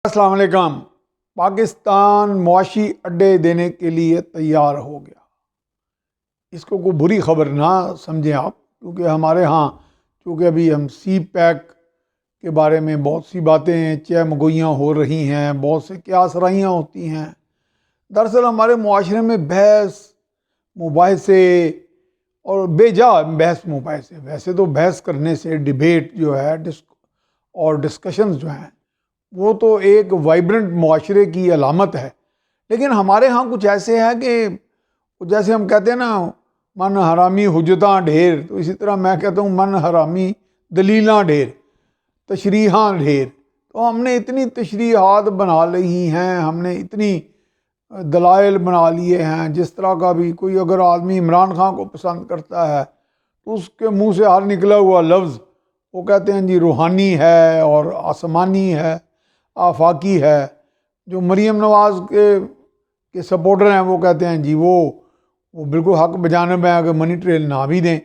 السلام علیکم۔ پاکستان معاشی اڈے دینے کے لیے تیار ہو گیا۔ اس کو کوئی بری خبر نہ سمجھیں آپ، کیونکہ ہمارے ہاں چونکہ ابھی ہم سی پیک کے بارے میں بہت سی باتیں چہ مگوئیاں ہو رہی ہیں، بہت سے قیاس رائیاں ہوتی ہیں۔ دراصل ہمارے معاشرے میں بحث مباحثے اور بے جا بحث مباحثے، ویسے تو بحث کرنے سے ڈیبیٹ جو ہے اور ڈسکشنز جو ہیں وہ تو ایک وائبرنٹ معاشرے کی علامت ہے، لیکن ہمارے ہاں کچھ ایسے ہے کہ جیسے ہم کہتے ہیں نا من حرامی حجتاں ڈھیر، تو اسی طرح میں کہتا ہوں من حرامی دلیلاں ڈھیر، تشریحاں ڈھیر۔ تو ہم نے اتنی تشریحات بنا لی ہیں، ہم نے اتنی دلائل بنا لیے ہیں، جس طرح کا بھی کوئی اگر آدمی عمران خان کو پسند کرتا ہے تو اس کے منہ سے ہر نکلا ہوا لفظ وہ کہتے ہیں جی روحانی ہے اور آسمانی ہے، آفاقی ہے۔ جو مریم نواز کے سپورٹر ہیں وہ کہتے ہیں جی وہ بالکل حق بجانب ہیں کہ منی ٹریل نہ بھی دیں۔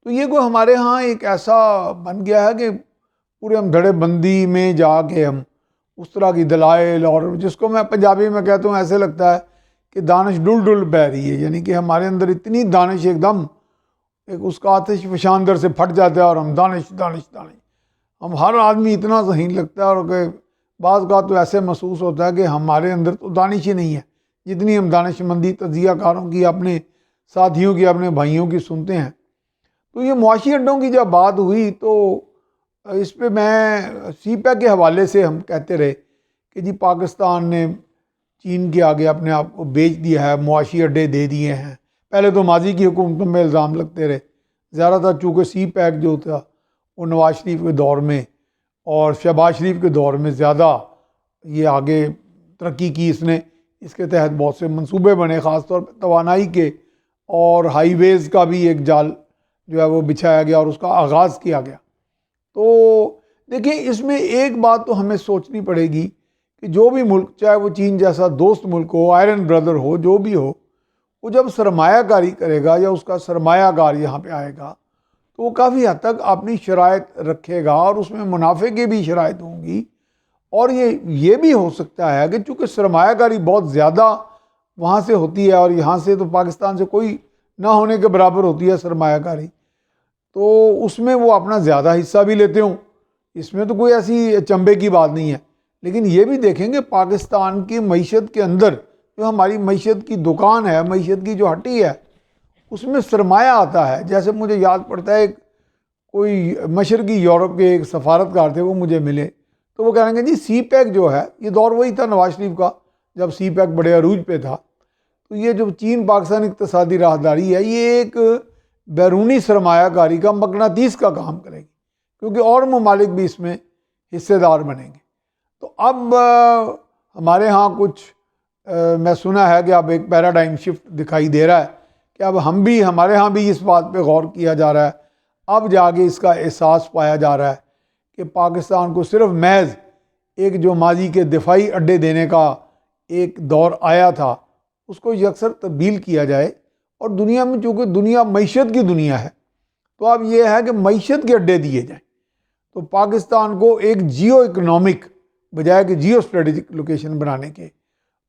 تو یہ کوئی ہمارے ہاں ایک ایسا بن گیا ہے کہ پورے ہم دھڑے بندی میں جا کے ہم اس طرح کی دلائل، اور جس کو میں پنجابی میں کہتا ہوں ایسے لگتا ہے کہ دانش ڈل ڈل بہہ رہی ہے، یعنی کہ ہمارے اندر اتنی دانش ایک دم ایک اس کا آتش فشاندر سے پھٹ جاتا ہے اور ہم دانش دانش دانش، ہم ہر آدمی اتنا ذہین لگتا ہے، اور کہ بعض کا تو ایسے محسوس ہوتا ہے کہ ہمارے اندر تو دانش ہی نہیں ہے، جتنی ہم دانش مندی تجزیہ کاروں کی، اپنے ساتھیوں کی، اپنے بھائیوں کی سنتے ہیں۔ تو یہ معاشی اڈوں کی جب بات ہوئی تو اس پہ میں سی پیک کے حوالے سے ہم کہتے رہے کہ جی پاکستان نے چین کے آگے اپنے آپ کو بیچ دیا ہے، معاشی اڈے دے دیے ہیں۔ پہلے تو ماضی کی حکومتوں میں الزام لگتے رہے، زیادہ تر چونکہ سی پیک جو تھا وہ نواز شریف کے دور میں اور شہباز شریف کے دور میں زیادہ یہ آگے ترقی کی، اس کے تحت بہت سے منصوبے بنے، خاص طور پہ توانائی کے اور ہائی ویز کا بھی ایک جال جو ہے وہ بچھایا گیا اور اس کا آغاز کیا گیا۔ تو دیکھیں اس میں ایک بات تو ہمیں سوچنی پڑے گی کہ جو بھی ملک، چاہے وہ چین جیسا دوست ملک ہو، آئرن بردر ہو، جو بھی ہو، وہ جب سرمایہ کاری کرے گا یا اس کا سرمایہ کار یہاں پہ آئے گا تو وہ کافی حد تک اپنی شرائط رکھے گا اور اس میں منافع کی بھی شرائط ہوں گی، اور یہ بھی ہو سکتا ہے کہ چونکہ سرمایہ کاری بہت زیادہ وہاں سے ہوتی ہے اور یہاں سے تو پاکستان سے کوئی نہ ہونے کے برابر ہوتی ہے سرمایہ کاری، تو اس میں وہ اپنا زیادہ حصہ بھی لیتے ہوں، اس میں تو کوئی ایسی چنبے کی بات نہیں ہے۔ لیکن یہ بھی دیکھیں گے پاکستان کی معیشت کے اندر جو ہماری معیشت کی دکان ہے، معیشت کی جو ہٹی ہے، اس میں سرمایہ آتا ہے۔ جیسے مجھے یاد پڑتا ہے کوئی مشرقی یورپ کے ایک سفارتکار تھے، وہ مجھے ملے تو وہ کہہ رہے ہیں جی سی پیک جو ہے، یہ دور وہی تھا نواز شریف کا جب سی پیک بڑے عروج پہ تھا، تو یہ جو چین پاکستان اقتصادی راہداری ہے یہ ایک بیرونی سرمایہ کاری کا مقناطیس کا کام کرے گی، کیونکہ اور ممالک بھی اس میں حصے دار بنیں گے۔ تو اب ہمارے ہاں کچھ میں سنا ہے کہ اب ایک پیراڈائم شفٹ دکھائی دے رہا ہے کہ اب ہمارے ہاں بھی اس بات پہ غور کیا جا رہا ہے، اب جا کے اس کا احساس پایا جا رہا ہے کہ پاکستان کو صرف محض ایک جو ماضی کے دفاعی اڈے دینے کا ایک دور آیا تھا اس کو یکسر تبدیل کیا جائے، اور دنیا میں چونکہ دنیا معیشت کی دنیا ہے تو اب یہ ہے کہ معیشت کے اڈے دیے جائیں، تو پاکستان کو ایک جیو اکنامک بجائے کہ جیو اسٹریٹجک لوکیشن بنانے کے،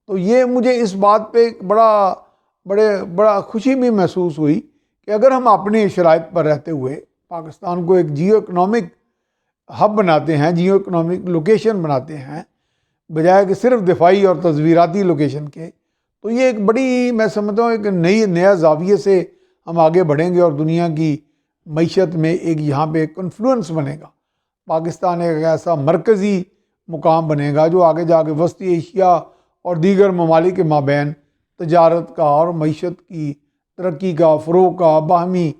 تو یہ مجھے اس بات پہ ایک بڑا خوشی بھی محسوس ہوئی کہ اگر ہم اپنے شرائط پر رہتے ہوئے پاکستان کو ایک جیو اکنامک ہب بناتے ہیں، جیو اکنامک لوکیشن بناتے ہیں بجائے کہ صرف دفاعی اور تصویراتی لوکیشن کے، تو یہ ایک بڑی میں سمجھتا ہوں ایک نیا زاویے سے ہم آگے بڑھیں گے اور دنیا کی معیشت میں ایک یہاں پہ ایک کنفلوئنس بنے گا۔ پاکستان ایک ایسا مرکزی مقام بنے گا جو آگے جا کے وسطی ایشیا اور دیگر ممالک کے مابین تجارت کا اور معیشت کی ترقی کا، فروغ کا، باہمی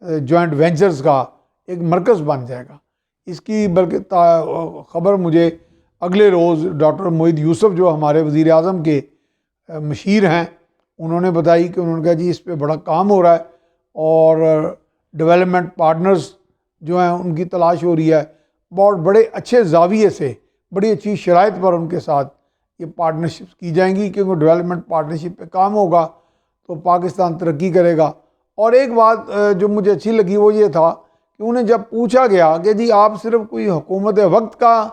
جوائنٹ وینچرز کا ایک مرکز بن جائے گا۔ اس کی بلکہ خبر مجھے اگلے روز ڈاکٹر موحد یوسف جو ہمارے وزیر اعظم کے مشیر ہیں انہوں نے بتائی کہ انہوں نے کہا جی اس پہ بڑا کام ہو رہا ہے اور ڈیولپمنٹ پارٹنرز جو ہیں ان کی تلاش ہو رہی ہے، بہت بڑے اچھے زاویے سے، بڑی اچھی شرائط پر ان کے ساتھ یہ پارٹنرشپس کی جائیں گی، کیونکہ ڈیولپمنٹ پارٹنرشپ پہ کام ہوگا تو پاکستان ترقی کرے گا۔ اور ایک بات جو مجھے اچھی لگی وہ یہ تھا کہ انہیں جب پوچھا گیا کہ جی آپ صرف کوئی حکومت وقت کا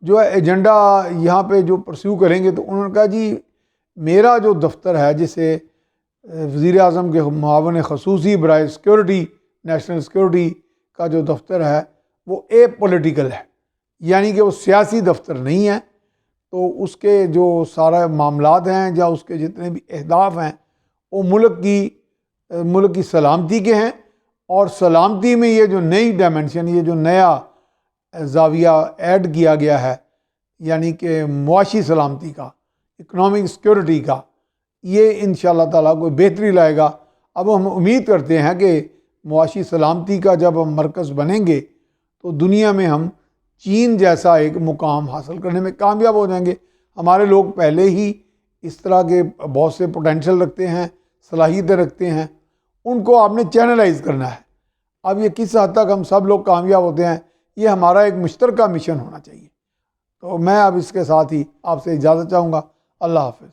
جو ہے ایجنڈا یہاں پہ جو پرسیو کریں گے، تو انہوں نے کہا جی میرا جو دفتر ہے، جسے وزیر اعظم کے معاون خصوصی برائے سیکورٹی، نیشنل سیکورٹی کا جو دفتر ہے وہ اے پولیٹیکل ہے، یعنی کہ وہ سیاسی دفتر نہیں ہے۔ تو اس کے جو سارے معاملات ہیں یا اس کے جتنے بھی اہداف ہیں وہ ملک کی سلامتی کے ہیں، اور سلامتی میں یہ جو نئی ڈائمنشن، یہ جو نیا زاویہ ایڈ کیا گیا ہے، یعنی کہ معاشی سلامتی کا، اکنامک سیکورٹی کا، یہ انشاءاللہ تعالیٰ کوئی بہتری لائے گا۔ اب ہم امید کرتے ہیں کہ معاشی سلامتی کا جب ہم مرکز بنیں گے تو دنیا میں ہم چین جیسا ایک مقام حاصل کرنے میں کامیاب ہو جائیں گے۔ ہمارے لوگ پہلے ہی اس طرح کے بہت سے پوٹینشیل رکھتے ہیں، صلاحیتیں رکھتے ہیں، ان کو آپ نے چینلائز کرنا ہے۔ اب یہ کس حد تک ہم سب لوگ کامیاب ہوتے ہیں، یہ ہمارا ایک مشترکہ مشن ہونا چاہیے۔ تو میں اب اس کے ساتھ ہی آپ سے اجازت چاہوں گا۔ اللہ حافظ۔